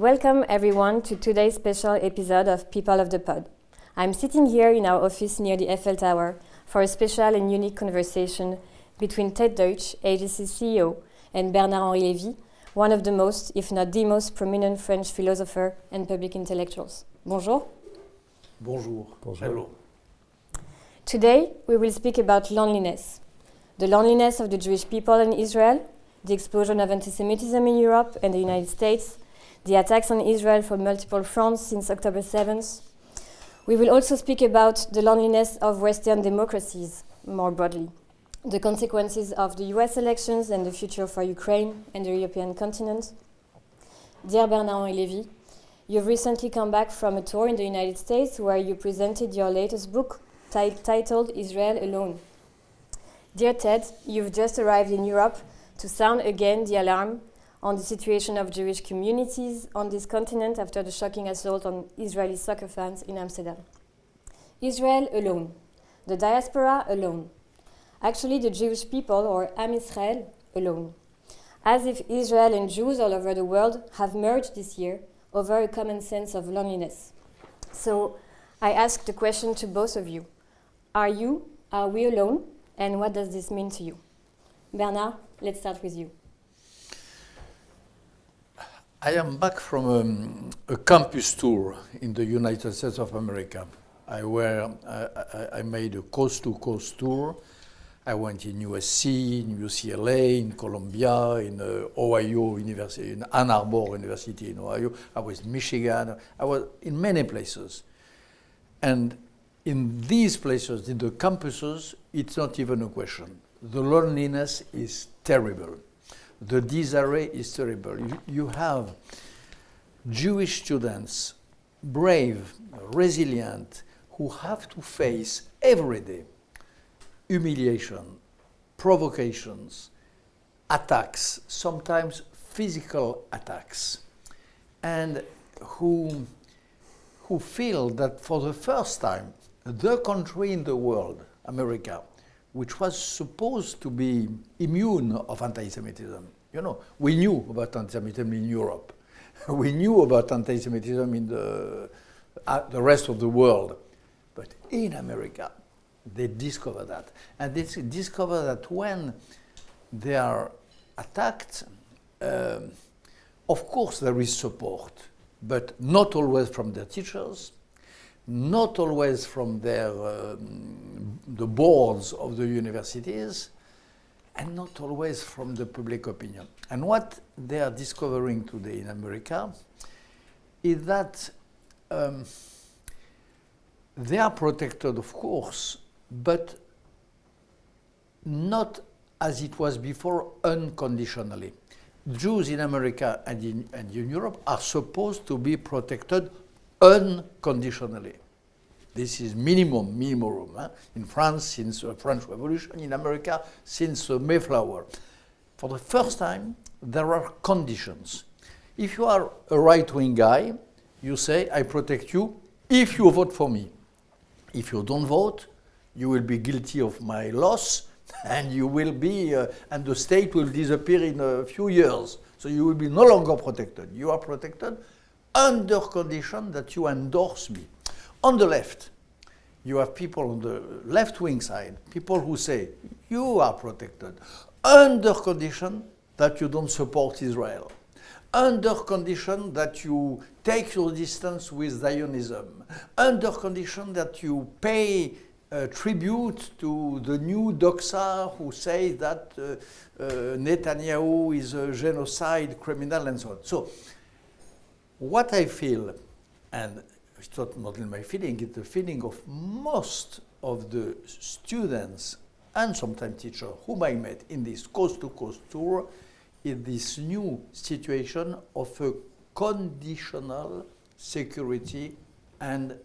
Welcome everyone to today's special episode of People of the Pod. I'm sitting here in our office near the Eiffel Tower for a special and unique conversation between Ted Deutch, AJC CEO, and Bernard-Henri Lévy, one of the most, if not the most, prominent French philosopher and public intellectuals. Bonjour. Bonjour. Bonjour. Hello. Today, we will speak about loneliness. The loneliness of the Jewish people in Israel, the explosion of antisemitism in Europe and the United States, the attacks on Israel from multiple fronts since October 7th. We will also speak about the loneliness of Western democracies, more broadly, the consequences of the US elections and the future for Ukraine and the European continent. Dear Bernard-Henri Lévy, you've recently come back from a tour in the United States where you presented your latest book titled Israel Alone. Dear Ted, you've just arrived in Europe to sound again the alarm on the situation of Jewish communities on this continent after the shocking assault on Israeli soccer fans in Amsterdam. Israel alone, the diaspora alone, actually the Jewish people, or Am Israel, alone. As if Israel and Jews all over the world have merged this year over a common sense of loneliness. So I ask the question to both of you. Are we alone? And what does this mean to you? Bernard, let's start with you. I am back from a campus tour in the United States of America. I made a coast-to-coast tour. I went in USC, in UCLA, in Columbia, in Ohio University, in Ann Arbor University in Ohio. I was in Michigan. I was in many places. And in these places, in the campuses, it's not even a question. The loneliness is terrible. The disarray is terrible. You have Jewish students, brave, resilient, who have to face every day humiliation, provocations, attacks, sometimes physical attacks, and who feel that for the first time, the country in the world, America, which was supposed to be immune of anti-Semitism. You know, we knew about anti-Semitism in Europe. We knew about anti-Semitism in the rest of the world. But in America, they discover that. And they discover that when they are attacked, of course there is support, but not always from their teachers, not always from the boards of the universities, and not always from the public opinion. And what they are discovering today in America is that they are protected, of course, but not as it was before, unconditionally. Jews in America and in Europe are supposed to be protected unconditionally. This is minimum. In France, since the French Revolution, in America, since Mayflower. For the first time, there are conditions. If you are a right-wing guy, you say, I protect you if you vote for me. If you don't vote, you will be guilty of my loss, and you will be, and the state will disappear in a few years. So you will be no longer protected. You are protected under condition that you endorse me. On the left, you have people on the left-wing side, people who say, you are protected under condition that you don't support Israel, under condition that you take your distance with Zionism, under condition that you pay tribute to the new doxa who say that Netanyahu is a genocide criminal and so on. So, what I feel, and it's not only my feeling, it's the feeling of most of the students and sometimes teachers whom I met in this coast-to-coast tour, is this new situation of a conditional security and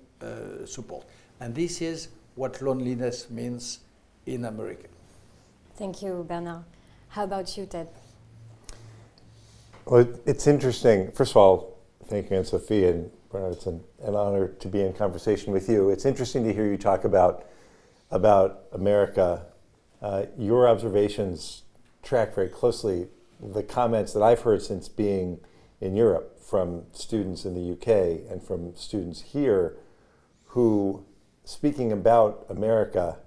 support. And this is what loneliness means in America. Thank you, Bernard. How about you, Ted? Well, it's interesting. First of all, thank you, Anne-Sophie, and Bernard, it's an honor to be in conversation with you. It's interesting to hear you talk about America. Your observations track very closely the comments that I've heard since being in Europe from students in the UK and from students here who, speaking about America,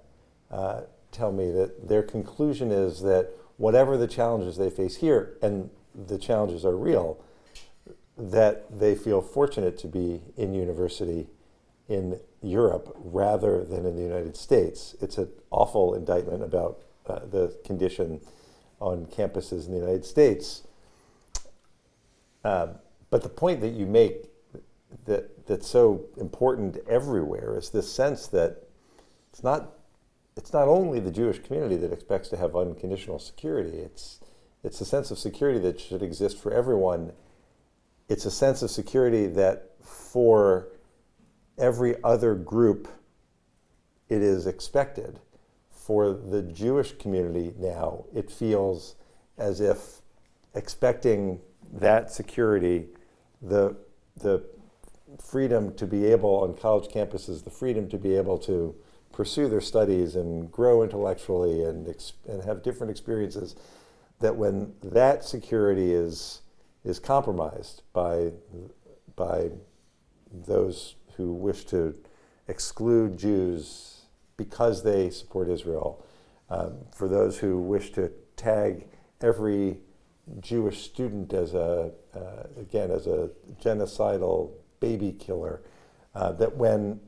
tell me that their conclusion is that whatever the challenges they face here, and the challenges are real, that they feel fortunate to be in university in Europe rather than in the United States. It's an awful indictment about the condition on campuses in the United States. But the point that you make that's so important everywhere is this sense that it's not only the Jewish community that expects to have unconditional security. It's a sense of security that should exist for everyone. It's a sense of security that for every other group it is expected. For the Jewish community now, it feels as if expecting that security, the freedom to be able on college campuses, the freedom to be able to pursue their studies and grow intellectually and have different experiences, that when that security is compromised by those who wish to exclude Jews because they support Israel, for those who wish to tag every Jewish student as a genocidal baby killer, that when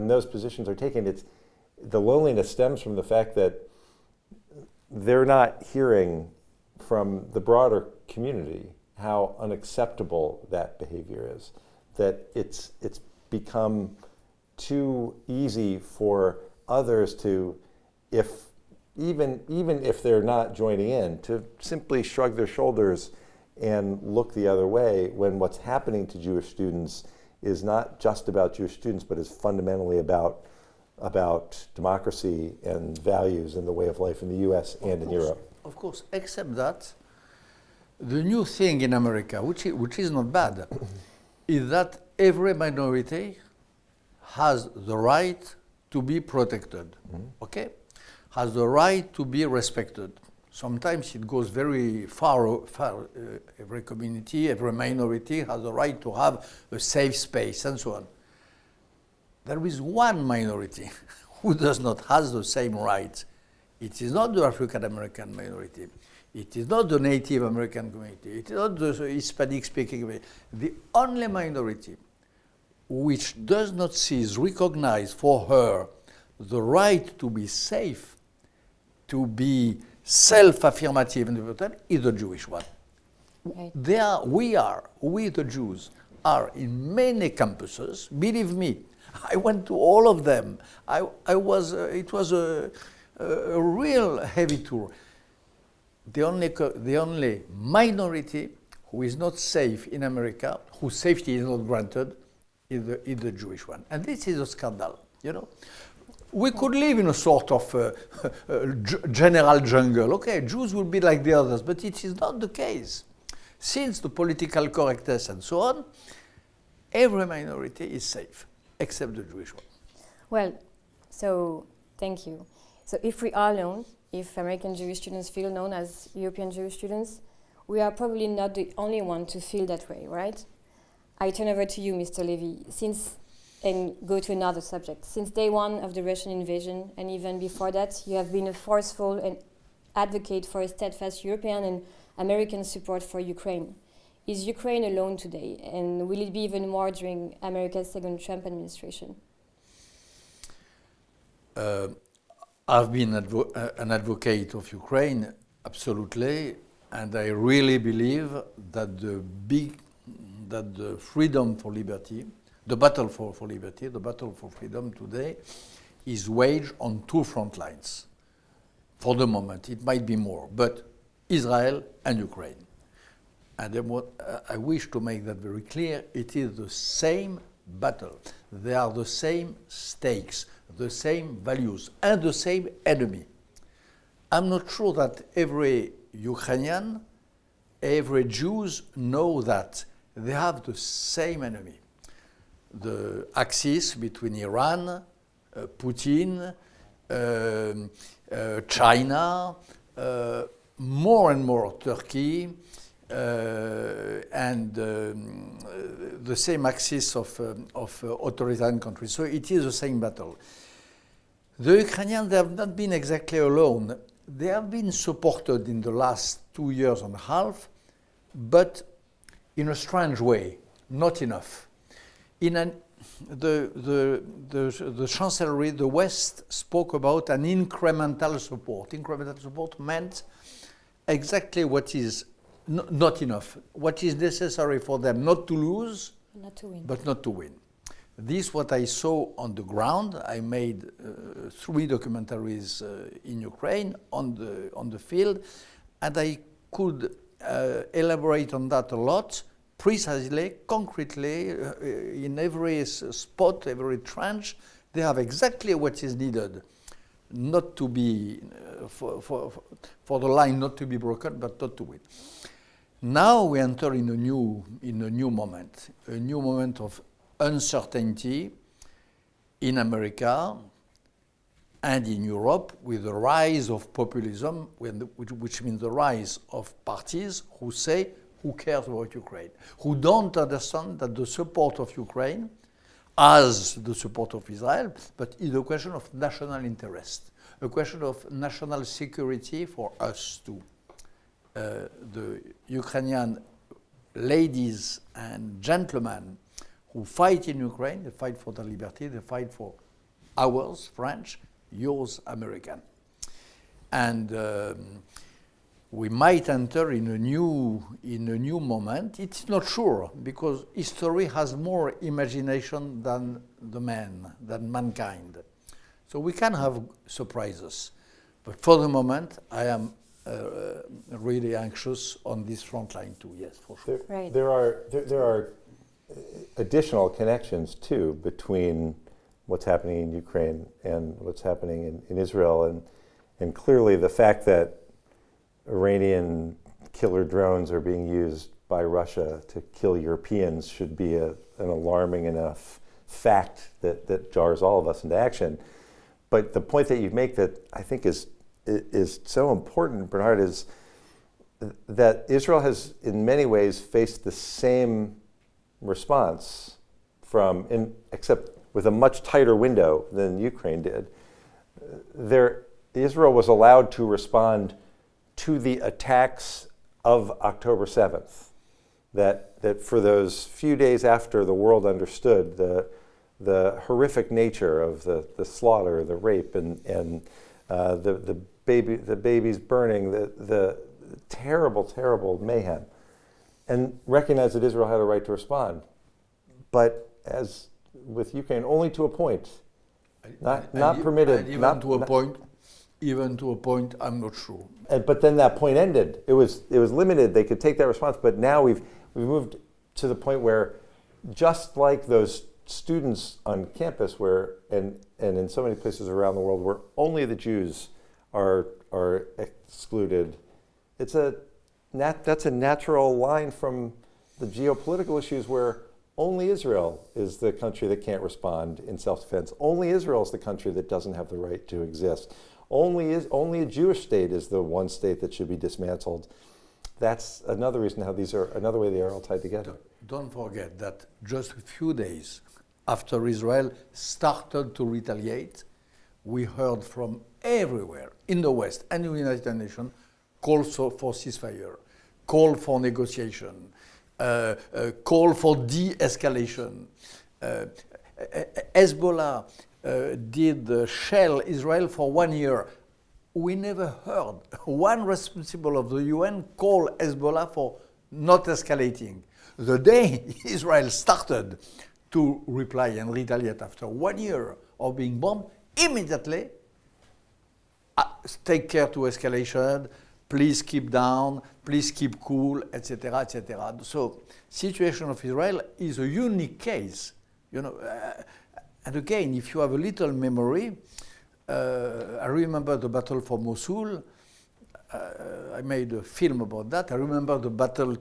those positions are taken, the loneliness stems from the fact that they're not hearing from the broader community how unacceptable that behavior is, that it's become too easy for others to, even if they're not joining in, to simply shrug their shoulders and look the other way when what's happening to Jewish students is not just about Jewish students, but is fundamentally about democracy and values and the way of life in the US and in Europe. Of course, except that the new thing in America, which is not bad, is that every minority has the right to be protected, okay? Has the right to be respected. Sometimes it goes very far. Every community, every minority has the right to have a safe space and so on. There is one minority who does not have the same rights. It is not the African American minority. It is not the Native American community. It is not the Hispanic speaking community. The only minority which does not see is recognized for her the right to be safe, to be self-affirmative and important, is the Jewish one. Right. We the Jews are in many campuses. Believe me, I went to all of them. It was a real heavy tour. The only minority who is not safe in America, whose safety is not granted, is the Jewish one. And this is a scandal, you know. We could live in a sort of general jungle. Okay, Jews will be like the others, but it is not the case. Since the political correctness and so on, every minority is safe, except the Jewish one. Well, so thank you. So if we are known, if American Jewish students feel known as European Jewish students, we are probably not the only one to feel that way, right? I turn over to you, Mr. Lévy, and go to another subject. Since day one of the Russian invasion, and even before that, you have been a forceful and advocate for a steadfast European and American support for Ukraine. Is Ukraine alone today, and will it be even more during America's second Trump administration? I've been an advocate of Ukraine, absolutely, and I really believe that the freedom for liberty, the battle for liberty, the battle for freedom today is waged on two front lines. For the moment, it might be more, but Israel and Ukraine. And I wish to make that very clear, it is the same battle. They are the same stakes, the same values, and the same enemy. I'm not sure that every Ukrainian, every Jews know that they have the same enemy. The axis between Iran, Putin, China, more and more Turkey, and the same axis of authoritarian countries. So it is the same battle. The Ukrainians, they have not been exactly alone. They have been supported in the last 2 years and a half, but in a strange way, not enough. The Chancellery, the West, spoke about an incremental support. Incremental support meant exactly what is not enough, what is necessary for them not to lose, not to win. but not to win. This is what I saw on the ground. I made 3 documentaries in Ukraine on the field, and I could elaborate on that a lot, precisely, concretely, in every spot, every trench. They have exactly what is needed, not to be for the line not to be broken, but not to win. Now we enter in a new moment of uncertainty in America and in Europe, with the rise of populism, which means the rise of parties who say, who cares about Ukraine, who don't understand that the support of Ukraine as the support of Israel, but is a question of national interest, a question of national security for us too. The Ukrainian ladies and gentlemen who fight in Ukraine, they fight for their liberty, they fight for ours, French, yours, American. And we might enter in a new moment. It's not sure, because history has more imagination than than mankind. So we can have surprises. But for the moment, I am really anxious on this front line too, yes, for sure. Right. There are additional connections too between what's happening in Ukraine and what's happening in Israel, and clearly the fact that Iranian killer drones are being used by Russia to kill Europeans should be an alarming enough fact that jars all of us into action. But the point that you make that I think is so important, Bernard, is that Israel has in many ways faced the same response except with a much tighter window than Ukraine did. Israel was allowed to respond to the attacks of October 7th, that for those few days after the world understood the horrific nature of the slaughter, the rape, and the babies burning, the terrible, terrible mayhem, and recognized that Israel had a right to respond. But as with Ukraine, only to a point, not permitted. And even to a point, I'm not sure. But then that point ended. It was limited. They could take that response. But now we've moved to the point where, just like those students on campus, and in so many places around the world, where only the Jews are excluded, that's a natural line from the geopolitical issues where only Israel is the country that can't respond in self-defense. Only Israel is the country that doesn't have the right to exist. Only a Jewish state is the one state that should be dismantled. That's another reason how another way they are all tied together. Don't forget that just a few days after Israel started to retaliate, we heard from everywhere in the West and in the United Nations calls for ceasefire, call for negotiation, call for de-escalation. Hezbollah did shell Israel for 1 year. We never heard one responsible of the UN call Hezbollah for not escalating. The day Israel started to reply and retaliate after 1 year of being bombed, immediately take care to escalation, please keep down, please keep cool, etc., etc. So, situation of Israel is a unique case, and again, if you have a little memory, I remember the battle for Mosul. I made a film about that. I remember the battle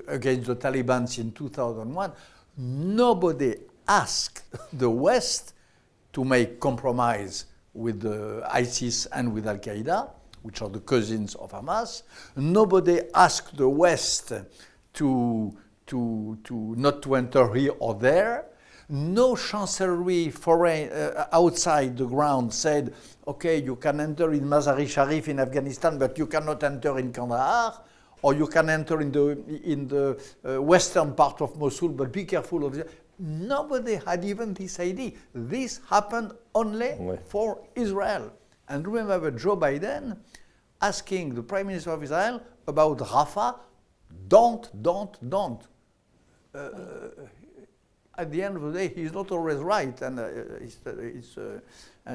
against the Taliban in 2001. Nobody asked the West to make compromise with the ISIS and with Al-Qaeda. which are the cousins of Hamas. Nobody asked the West to not to enter here or there. No chancellery foreign outside the ground said, okay, you can enter in Mazar-i-Sharif in Afghanistan, but you cannot enter in Kandahar, or you can enter in the western part of Mosul, but be careful of this. Nobody had even this idea. This happened only for Israel. And remember Joe Biden asking the Prime Minister of Israel about Rafah, don't. At the end of the day, he's not always right, and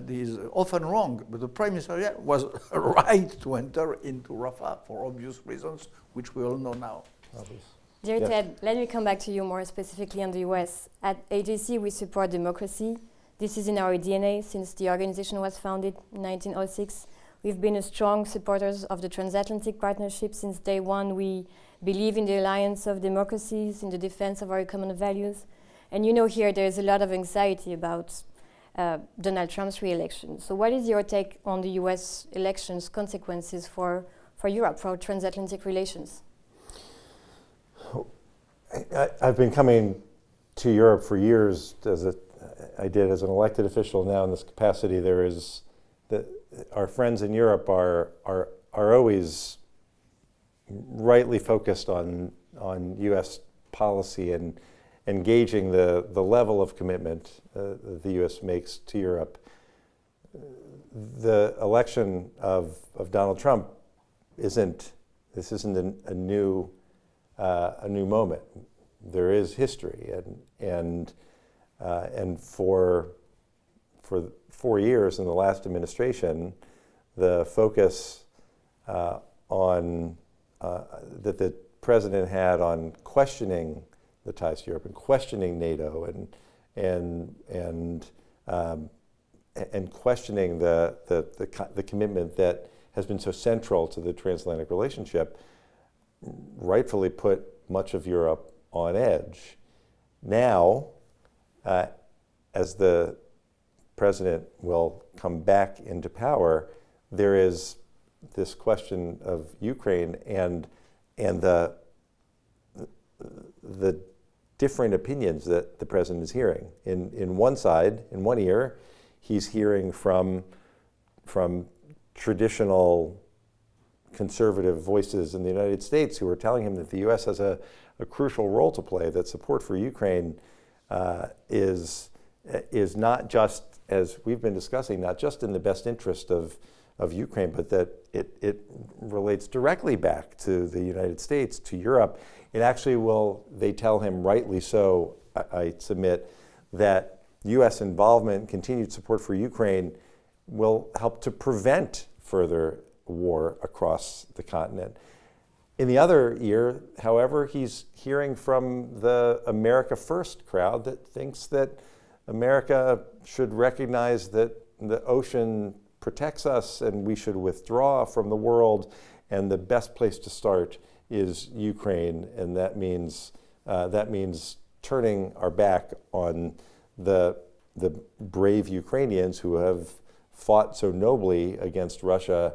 he's often wrong. But the Prime Minister was right to enter into Rafah for obvious reasons, which we all know now. Dear Ted, let me come back to you more specifically on the US. At AJC, we support democracy. This is in our DNA since the organization was founded in 1906. We've been a strong supporters of the transatlantic partnership since day one. We believe in the alliance of democracies, in the defense of our common values. And you know here there's a lot of anxiety about Donald Trump's re-election. So what is your take on the US elections' consequences for Europe, for transatlantic relations? I've been coming to Europe for years. I did as an elected official. Now in this capacity, our friends in Europe are always rightly focused on U.S. policy and engaging the level of commitment the U.S. makes to Europe. The election of Donald Trump isn't a new moment. There is history, and for 4 years in the last administration, the focus on that the president had on questioning the ties to Europe and questioning NATO and questioning the commitment that has been so central to the transatlantic relationship, rightfully put much of Europe on edge. Now, as the president will come back into power, there is this question of Ukraine and the different opinions that the president is hearing. In one side, in one ear, he's hearing from traditional conservative voices in the United States who are telling him that the U.S. has a crucial role to play, that support for Ukraine is not just, as we've been discussing, not just in the best interest of Ukraine, but that it relates directly back to the United States, to Europe. It actually will, they tell him rightly so, I submit, that U.S. involvement, continued support for Ukraine will help to prevent further war across the continent. In the other ear, however, he's hearing from the America First crowd that thinks that America should recognize that the ocean protects us and we should withdraw from the world, and the best place to start is Ukraine, and that means turning our back on the brave Ukrainians who have fought so nobly against Russia.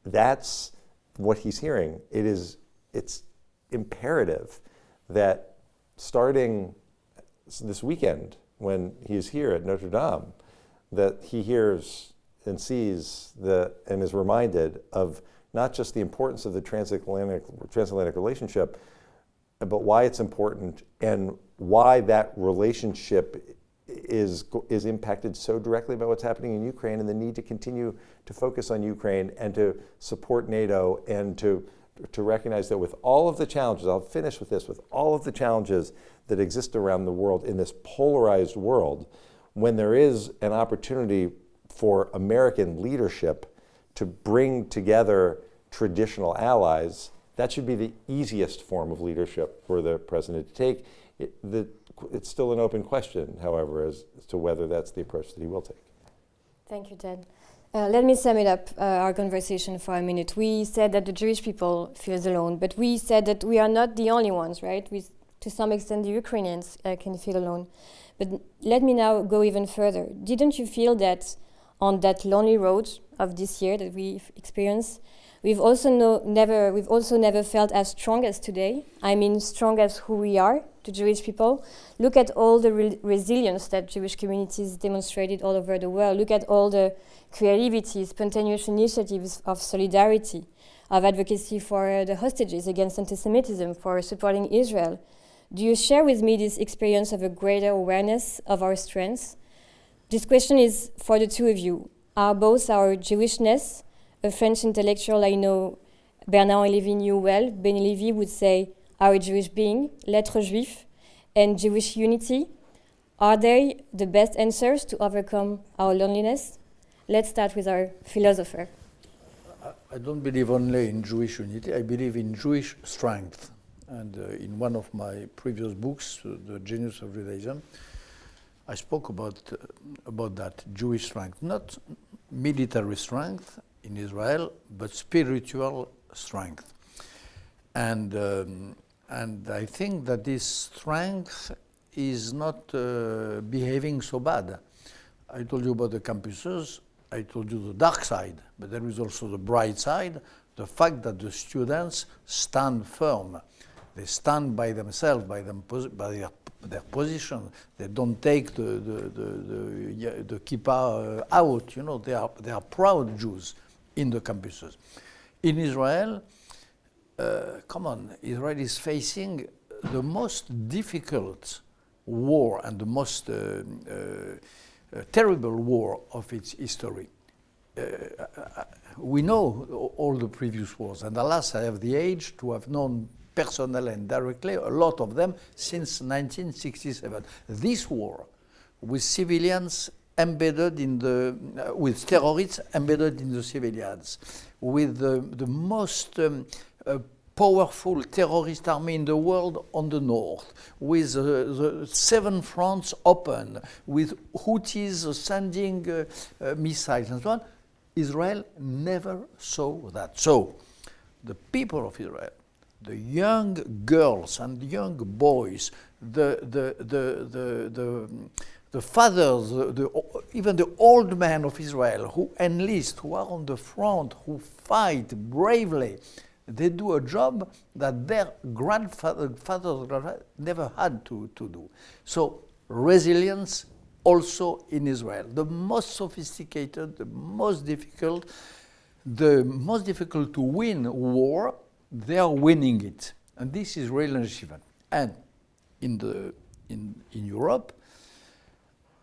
That's what he's hearing. It's imperative that starting this weekend, when he is here at Notre Dame, that he hears and sees and is reminded of not just the importance of the transatlantic relationship, but why it's important and why that relationship is impacted so directly by what's happening in Ukraine, and the need to continue to focus on Ukraine and to support NATO, and to recognize that with all of the challenges, I'll finish with this, with all of the challenges that exist around the world in this polarized world, when there is an opportunity for American leadership to bring together traditional allies, that should be the easiest form of leadership for the president to take. It's still an open question, however, as to whether that's the approach that he will take. Thank you, Ted. Let me sum it up, our conversation for a minute. We said that the Jewish people feels alone, but we said that we are not the only ones, right? To some extent, the Ukrainians can feel alone. But let me now go even further. Didn't you feel that on that lonely road of this year that we've experienced. We've also never felt as strong as today. I mean, strong as who we are, the Jewish people. Look at all the resilience that Jewish communities demonstrated all over the world. Look at all the creativity, spontaneous initiatives of solidarity, of advocacy for the hostages against antisemitism, for supporting Israel. Do you share with me this experience of a greater awareness of our strengths? This question is for the two of you. Are both our Jewishness, a French intellectual I know, Bernard-Henri Lévy knew well, Ben Lévy would say, our Jewish being, l'être juif, and Jewish unity, are they the best answers to overcome our loneliness? Let's start with our philosopher. I don't believe only in Jewish unity, I believe in Jewish strength. And in one of my previous books, The Genius of Judaism, I spoke about that, Jewish strength, not military strength in Israel, but spiritual strength. And I think that this strength is not behaving so bad. I told you about the campuses, I told you the dark side, but there is also the bright side, the fact that the students stand firm. They stand by themselves, by their position. They don't take the kippah out. You know, they are proud Jews in the campuses. In Israel, come on, Israel is facing the most difficult war and the most terrible war of its history. We know all the previous wars, and alas, I have the age to have known personally and directly a lot of them since 1967. This war, with civilians embedded in with terrorists embedded in the civilians, with the most powerful terrorist army in the world on the north, with the 7 fronts open, with Houthis sending missiles and so on, Israel never saw that. So, the people of Israel, the young girls and young boys, the fathers, even the old men of Israel who enlist, who are on the front, who fight bravely, they do a job that their fathers never had to do. So resilience also in Israel. The most sophisticated, the most difficult to win war, they are winning it. And this is real achievement. And in Europe,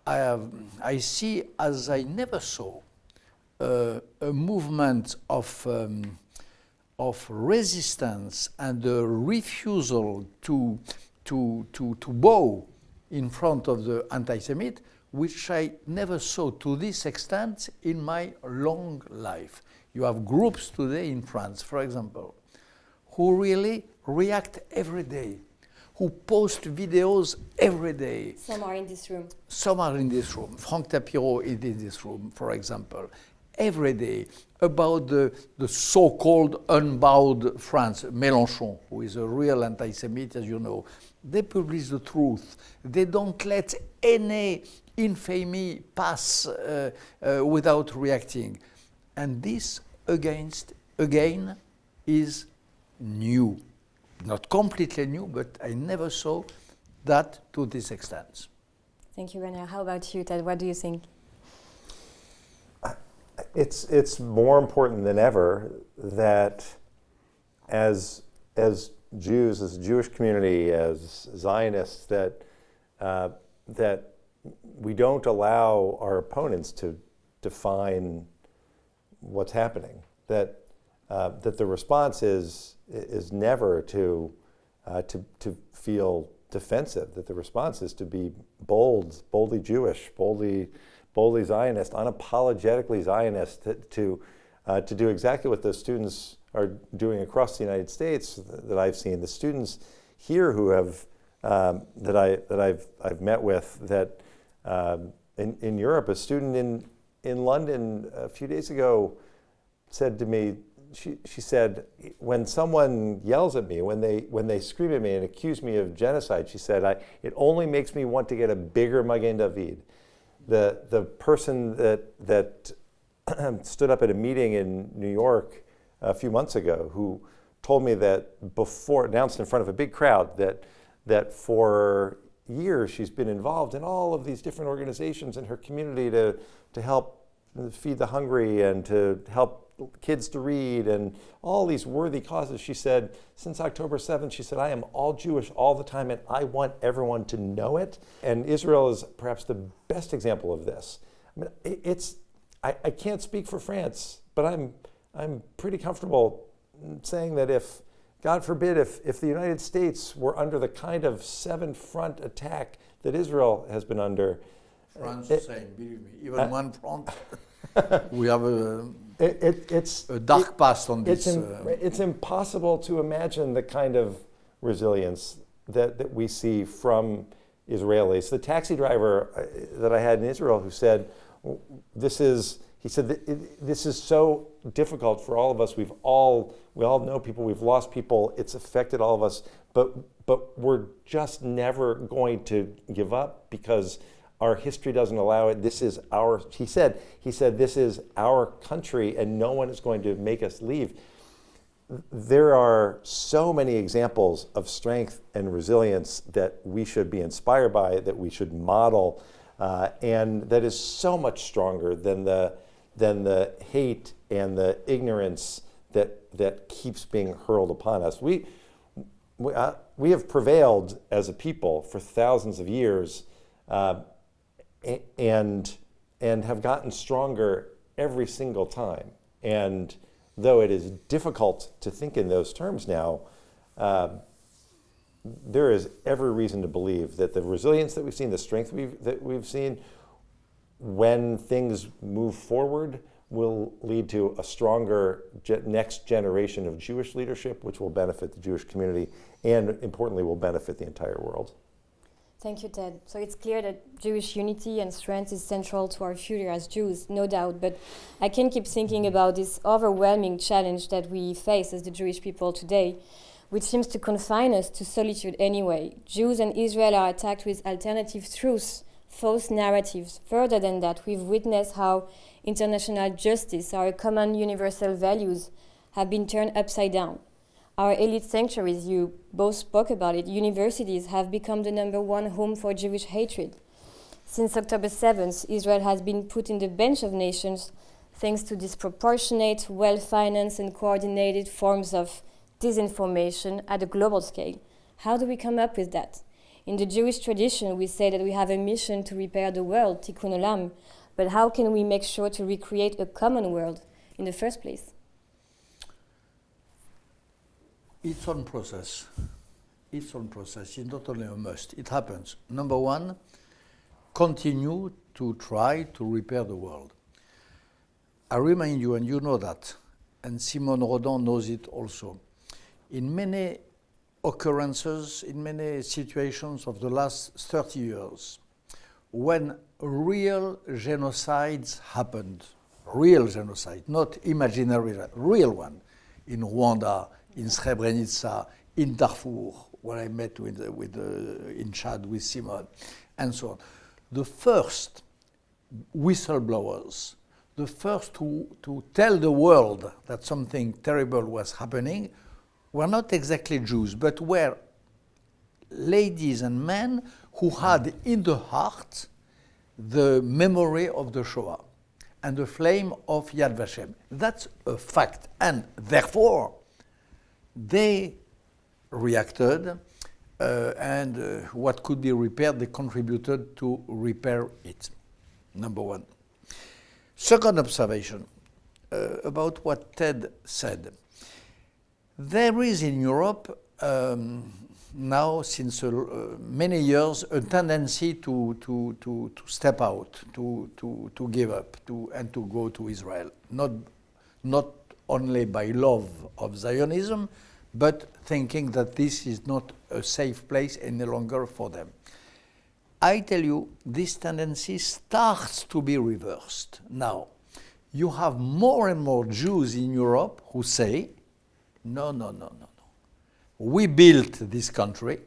I see, as I never saw, a movement of resistance and a refusal to bow in front of the anti-Semite, which I never saw to this extent in my long life. You have groups today in France, for example, who really react every day, who post videos every day. Some are in this room. Some are in this room. Franck Tapiro is in this room, for example, every day, about the so-called unbowed France, Mélenchon, who is a real anti-Semite, as you know. They publish the truth. They don't let any infamy pass without reacting. And this, again, is new. Not completely new, but I never saw that to this extent. Thank you, Bernard. How about you, Ted? What do you think? It's more important than ever that as Jews, as a Jewish community, as Zionists, that we don't allow our opponents to define what's happening. That the response is never to feel defensive. That the response is to be boldly Jewish, boldly Zionist, unapologetically Zionist, to do exactly what those students are doing across the United States that I've seen. The students here who have that I've met with, that in Europe, a student in London a few days ago said to me, she said, when someone yells at me, when they scream at me and accuse me of genocide, she said, it only makes me want to get a bigger Magen David. the person that stood up at a meeting in New York a few months ago, who told me that announced in front of a big crowd that for years she's been involved in all of these different organizations in her community to help feed the hungry and to help kids to read and all these worthy causes. She said, since October 7th, she said, I am all Jewish all the time and I want everyone to know it. And Israel is perhaps the best example of this. I mean, I can't speak for France, but I'm pretty comfortable saying that if, God forbid, if the United States were under the kind of seven-front attack that Israel has been under. France is saying, believe me, even one front, we have a dark past on this. It's impossible to imagine the kind of resilience that we see from Israelis. The taxi driver that I had in Israel who said, this is so difficult for all of us. We all know people, we've lost people, it's affected all of us, but we're just never going to give up because our history doesn't allow it. He said, this is our country and no one is going to make us leave. There are so many examples of strength and resilience that we should be inspired by, that we should model, and that is so much stronger than the hate and the ignorance that keeps being hurled upon us. We have prevailed as a people for thousands of years, and have gotten stronger every single time. And though it is difficult to think in those terms now, there is every reason to believe that the resilience that we've seen, the strength that we've seen, when things move forward, will lead to a stronger next generation of Jewish leadership, which will benefit the Jewish community and, importantly, will benefit the entire world. Thank you, Ted. So it's clear that Jewish unity and strength is central to our future as Jews, no doubt. But I can't keep thinking about this overwhelming challenge that we face as the Jewish people today, which seems to confine us to solitude anyway. Jews and Israel are attacked with alternative truths, false narratives. Further than that, we've witnessed how international justice, our common universal values, have been turned upside down. Our elite sanctuaries, you both spoke about it, universities have become the #1 home for Jewish hatred. Since October 7th, Israel has been put in the bench of nations thanks to disproportionate, well-financed and coordinated forms of disinformation at a global scale. How do we come up with that? In the Jewish tradition, we say that we have a mission to repair the world, tikkun olam, but how can we make sure to recreate a common world in the first place? It's on process. It's on process. It's not only a must. It happens. Number one, continue to try to repair the world. I remind you, and you know that, and Simone Rodin knows it also. In many occurrences, in many situations of the last 30 years, when real genocides happened, real genocide, not imaginary, real one, in Rwanda, in Srebrenica, in Darfur, where I met in Chad with Simone, and so on. The first whistleblowers, the first to tell the world that something terrible was happening, were not exactly Jews, but were ladies and men who had in the heart the memory of the Shoah and the flame of Yad Vashem. That's a fact, and therefore, they reacted, and what could be repaired, they contributed to repair it. Number one. Second observation about what Ted said. There is in Europe now, since many years, a tendency to step out, to give up, and to go to Israel. Not only by love of Zionism, but thinking that this is not a safe place any longer for them. I tell you, this tendency starts to be reversed. Now, you have more and more Jews in Europe who say, no. We built this country.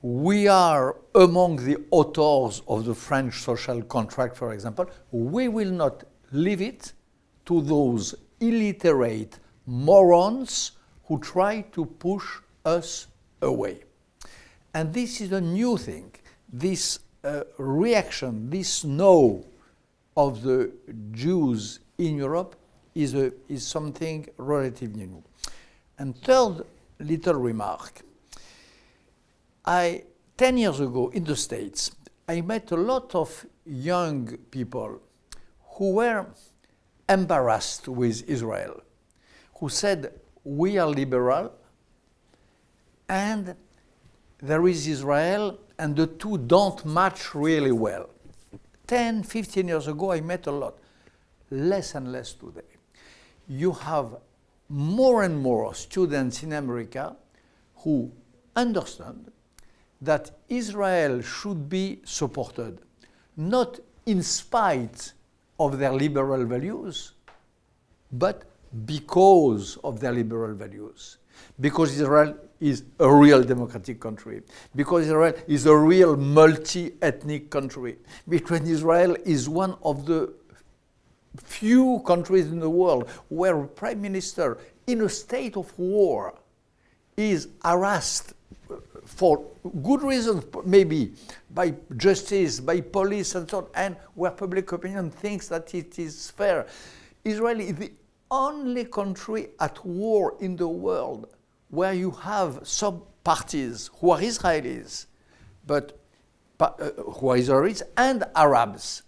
we are among the authors of the French social contract, for example. We will not leave it to those illiterate morons who try to push us away. And this is a new thing. This reaction, this no of the Jews in Europe is something relatively new. And third little remark. 10 years ago in the States, I met a lot of young people who were embarrassed with Israel, who said, we are liberal and there is Israel and the two don't match really well. 10, 15 years ago, I met a lot. Less and less today. You have more and more students in America who understand that Israel should be supported, not in spite of their liberal values, but because of their liberal values. Because Israel is a real democratic country. Because Israel is a real multi-ethnic country. Because Israel is one of the few countries in the world where a prime minister in a state of war is harassed for good reasons, maybe, by justice, by police and so on, and where public opinion thinks that it is fair. Israel is the only country at war in the world where you have sub-parties who are Israelis, but who are Israelis and Arabs,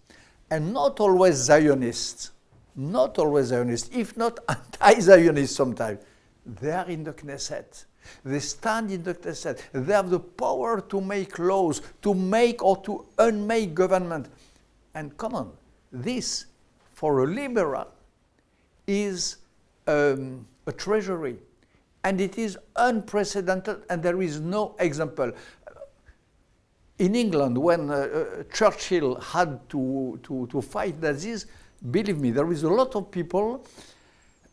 and not always Zionists, if not anti-Zionists sometimes. They are in the Knesset. They stand in the Knesset. They have the power to make laws, to make or to unmake government. And come on, this, for a liberal, is a treasury. And it is unprecedented, and there is no example. In England, when Churchill had to fight Nazis, believe me, there is a lot of people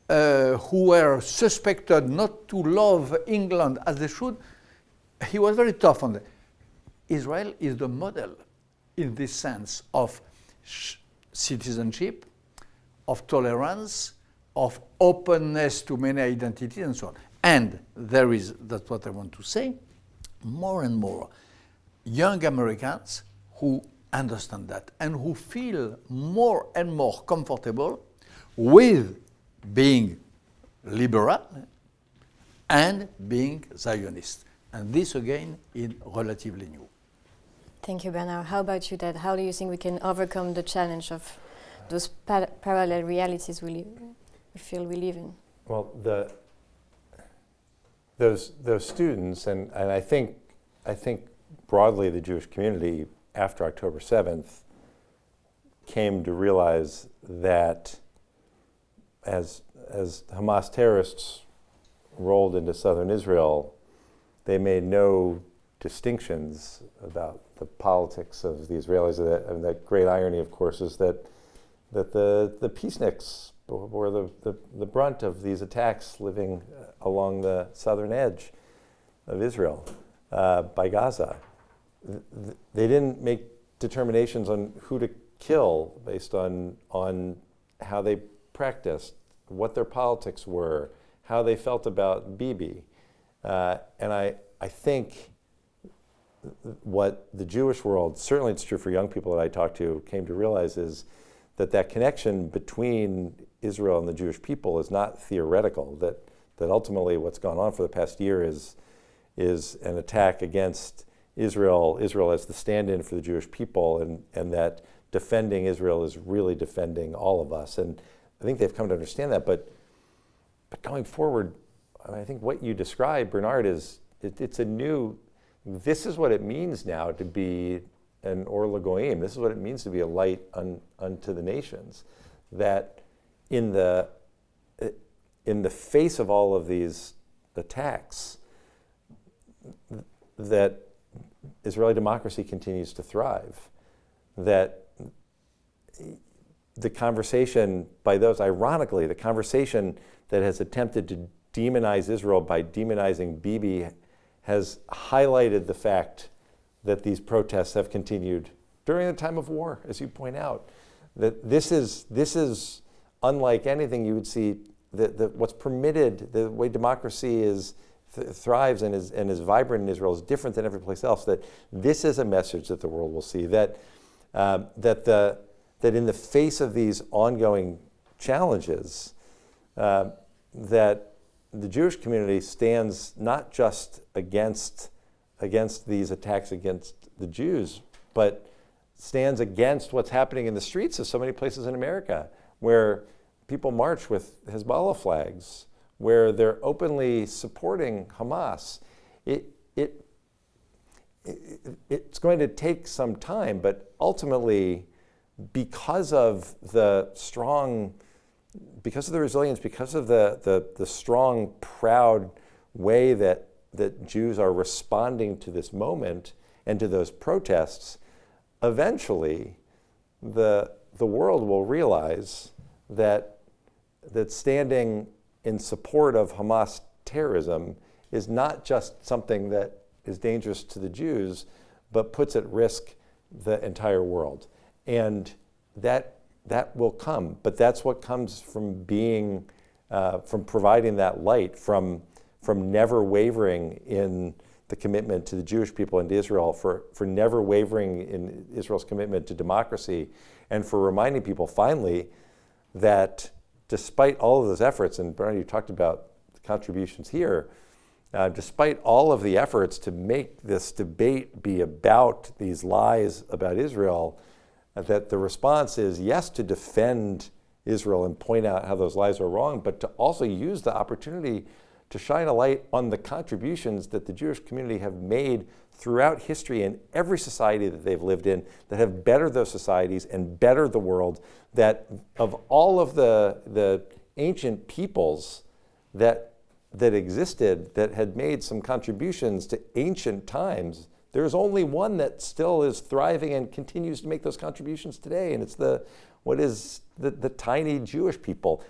who were suspected not to love England as they should. He was very tough on that. Israel is the model in this sense of citizenship, of tolerance, of openness to many identities, and so on. And there is, that's what I want to say, more and more young Americans who understand that and who feel more and more comfortable with being liberal and being Zionist. And this again is relatively new. Thank you, Bernard. How about you, Ted? How do you think we can overcome the challenge of those parallel realities we feel we live in? Well, those students, and I think broadly the Jewish community after October 7th came to realize that as Hamas terrorists rolled into southern Israel, they made no distinctions about the politics of the Israelis. And that great irony, of course, is that the peaceniks bore the brunt of these attacks living along the southern edge of Israel by Gaza. They didn't make determinations on who to kill based on how they practiced, what their politics were, how they felt about Bibi. And I think what the Jewish world, certainly it's true for young people that I talk to, came to realize is that connection between Israel and the Jewish people is not theoretical, that ultimately what's gone on for the past year is an attack against Israel as the stand-in for the Jewish people, and that defending Israel is really defending all of us. And I think they've come to understand that, but going forward, I think what you described, Bernard, it's a new, this is what it means now to be an Or L'Goyim. This is what it means to be a light unto the nations. That in the face of all of these attacks, that Israeli democracy continues to thrive. That the conversation by those, ironically, the conversation that has attempted to demonize Israel by demonizing Bibi has highlighted the fact that these protests have continued during the time of war, as you point out. That this is unlike anything you would see. That what's permitted, the way democracy thrives and is vibrant in Israel is different than every place else. That this is a message that the world will see. That in the face of these ongoing challenges, that the Jewish community stands not just against these attacks against the Jews, but stands against what's happening in the streets of so many places in America, where people march with Hezbollah flags, where they're openly supporting Hamas. It's going to take some time, but ultimately, because of the resilience, because of the strong, proud way that Jews are responding to this moment and to those protests, eventually the world will realize that standing in support of Hamas terrorism is not just something that is dangerous to the Jews, but puts at risk the entire world. And that will come, but that's what comes from being, from providing that light, from never wavering in the commitment to the Jewish people and to Israel, for never wavering in Israel's commitment to democracy, and for reminding people finally that despite all of those efforts, and Bernard, you talked about the contributions here, despite all of the efforts to make this debate be about these lies about Israel, that the response is, yes, to defend Israel and point out how those lies are wrong, but to also use the opportunity to shine a light on the contributions that the Jewish community have made throughout history in every society that they've lived in, that have bettered those societies and bettered the world, that of all of the ancient peoples that existed, that had made some contributions to ancient times, there's only one that still is thriving and continues to make those contributions today, and it's the tiny Jewish people.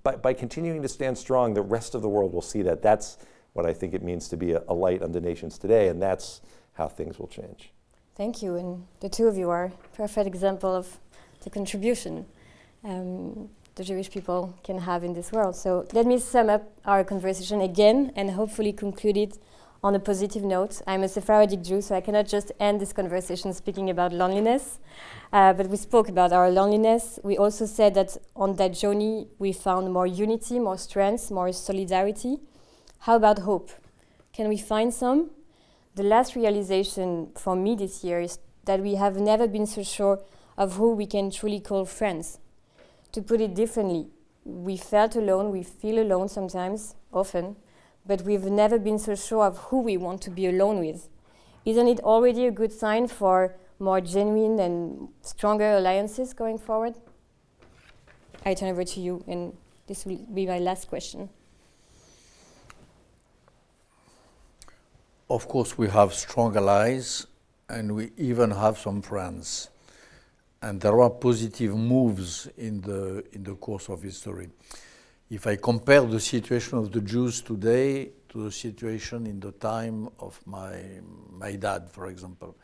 By continuing to stand strong, the rest of the world will see that. That's what I think it means to be a light unto nations today, and that's how things will change. Thank you, and the two of you are a perfect example of the contribution the Jewish people can have in this world. So let me sum up our conversation again and hopefully conclude it on a positive note. I'm a Sephardic Jew, so I cannot just end this conversation speaking about loneliness, but we spoke about our loneliness. We also said that on that journey we found more unity, more strength, more solidarity. How about hope? Can we find some? The last realization for me this year is that we have never been so sure of who we can truly call friends. To put it differently, we felt alone, we feel alone sometimes, often, but we've never been so sure of who we want to be alone with. Isn't it already a good sign for more genuine and stronger alliances going forward? I turn over to you, and this will be my last question. Of course, we have strong allies, and we even have some friends. And there are positive moves in the course of history. If I compare the situation of the Jews today to the situation in the time of my dad, for example,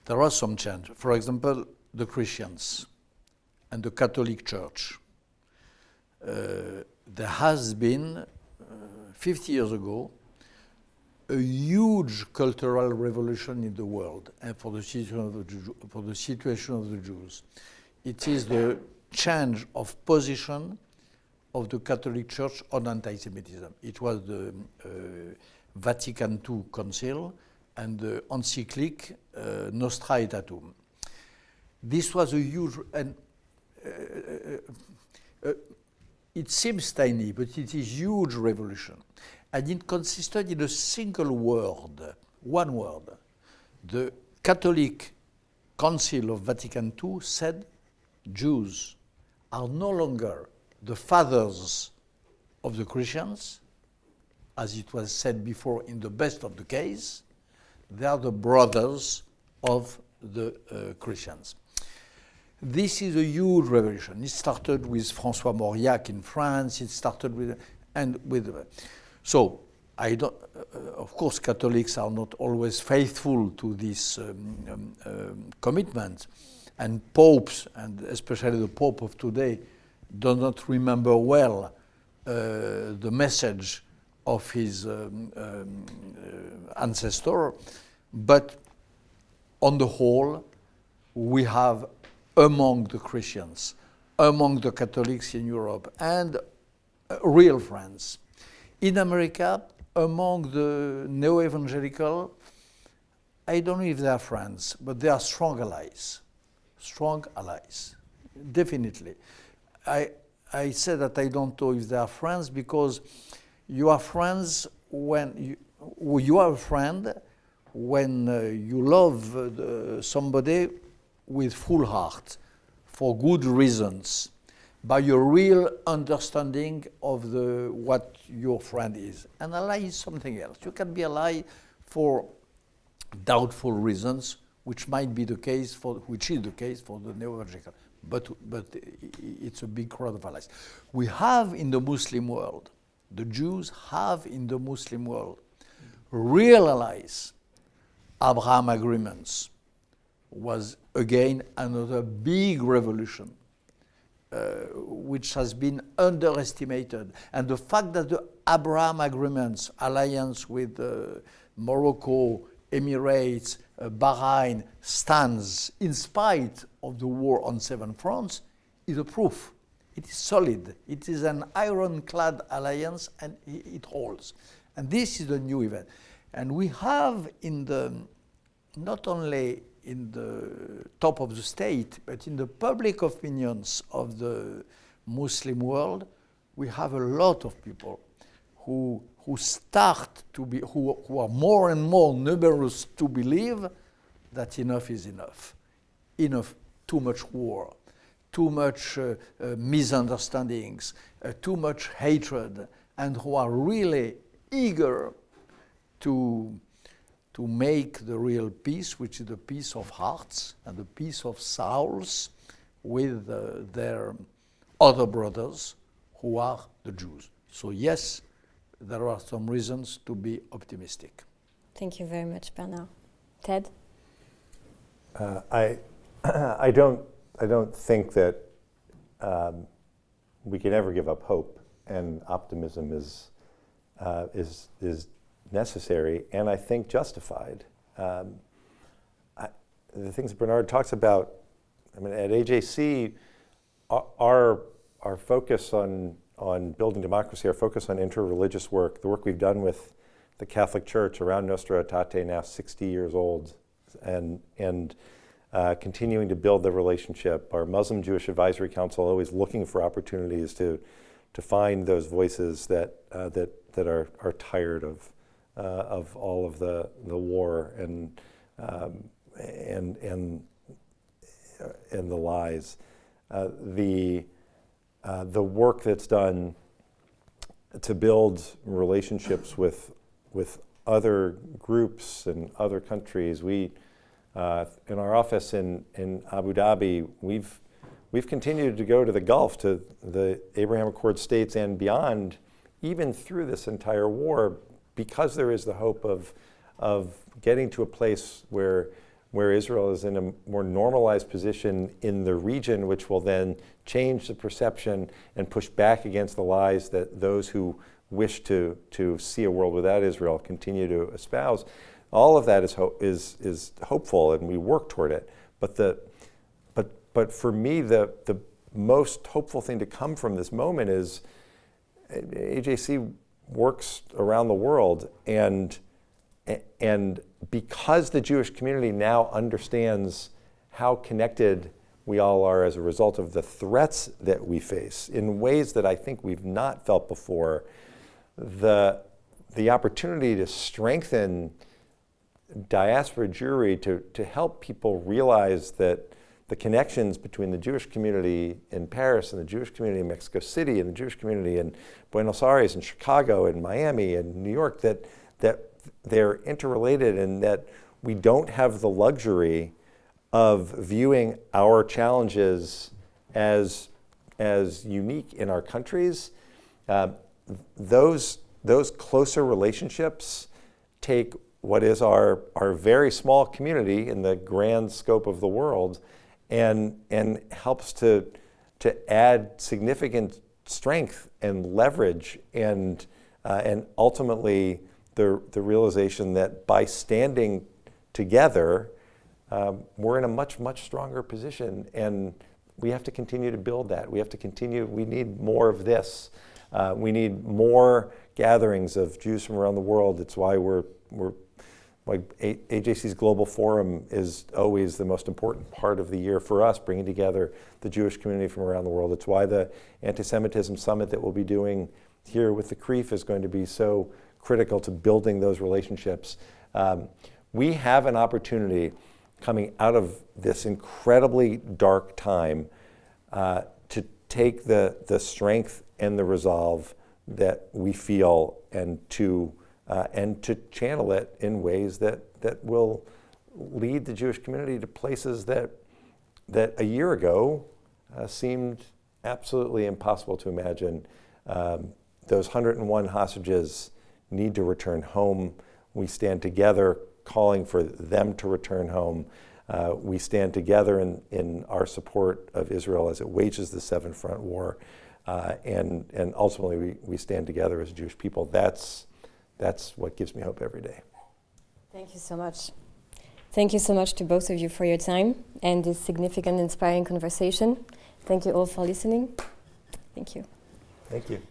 there are some change. For example, the Christians and the Catholic Church. There has been, 50 years ago, a huge cultural revolution in the world and for the situation of the Jews. It is the change of position of the Catholic Church on anti-Semitism. It was the Vatican II Council and the encyclic Nostra Aetatum. This was a huge, and it seems tiny, but it is a huge revolution. And it consisted in a single word, one word. The Catholic Council of Vatican II said Jews are no longer the fathers of the Christians, as it was said before in the best of the case, they are the brothers of the Christians. This is a huge revolution. It started with François Mauriac in France, it started with. So I don't. Of course, Catholics are not always faithful to this commitment, and popes, and especially the Pope of today, do not remember well the message of his ancestor. But on the whole, we have among the Christians, among the Catholics in Europe, and real friends. In America, among the neo-evangelical, I don't know if they are friends, but they are strong allies. Strong allies, definitely. I say that I don't know if they are friends because you are friends when you are a friend when you love somebody with full heart, for good reasons, by your real understanding of what your friend is. An ally is something else. You can be ally for doubtful reasons, which might be the case which is the case for the neo-evangelical. But it's a big crowd of allies. We have in the Muslim world, the Jews have in the Muslim world, real allies. Abraham agreements was again another big revolution, which has been underestimated. And the fact that the Abraham agreements, alliance with Morocco, Emirates, Bahrain, stands in spite of the war on 7 fronts, is a proof. It is solid. It is an ironclad alliance, and it holds. And this is a new event. And we have not only in the top of the state, but in the public opinions of the Muslim world, we have a lot of people who start to be, who are more and more numerous to believe that enough is enough. Enough, too much war, too much misunderstandings, too much hatred, and who are really eager to make the real peace, which is the peace of hearts and the peace of souls with their other brothers who are the Jews. So yes, there are some reasons to be optimistic. Thank you very much, Bernard. Ted? I don't think that we can ever give up hope, and optimism is necessary, and I think justified. The things Bernard talks about, I mean, at AJC, our focus on building democracy, our focus on interreligious work, the work we've done with the Catholic Church around Nostra Aetate, now 60 years old, and continuing to build the relationship. Our Muslim-Jewish Advisory Council always looking for opportunities to find those voices that are tired of all of the war and the lies. The work that's done to build relationships with other groups and other countries. We in our office in Abu Dhabi, we've continued to go to the Gulf, to the Abraham Accord states and beyond, even through this entire war, because there is the hope of getting to a place where Israel is in a more normalized position in the region, which will then change the perception and push back against the lies that those who wish to see a world without Israel continue to espouse. All of that is hopeful, and we work toward it. But for me, the most hopeful thing to come from this moment is AJC works around the world, and because the Jewish community now understands how connected we all are as a result of the threats that we face in ways that I think we've not felt before, the opportunity to strengthen diaspora Jewry, to help people realize that the connections between the Jewish community in Paris and the Jewish community in Mexico City and the Jewish community in Buenos Aires and Chicago and Miami and New York, that they're interrelated, and that we don't have the luxury of viewing our challenges as unique in our countries. Those those closer relationships take what is our very small community in the grand scope of the world and helps to add significant strength and leverage and ultimately the realization that by standing together, we're in a much, much stronger position, and we have to continue to build that. We need more of this. We need more gatherings of Jews from around the world. It's why AJC's Global Forum is always the most important part of the year for us, bringing together the Jewish community from around the world. It's why the Anti-Semitism Summit that we'll be doing here with the CREEF is going to be so critical to building those relationships. We have an opportunity coming out of this incredibly dark time to take the strength and the resolve that we feel and to channel it in ways that will lead the Jewish community to places that a year ago seemed absolutely impossible to imagine. Those 101 hostages need to return home. We stand together calling for them to return home. We stand together in our support of Israel as it wages the Seven Front War. And ultimately, we stand together as a Jewish people. That's what gives me hope every day. Thank you so much. Thank you so much to both of you for your time and this significant, inspiring conversation. Thank you all for listening. Thank you. Thank you.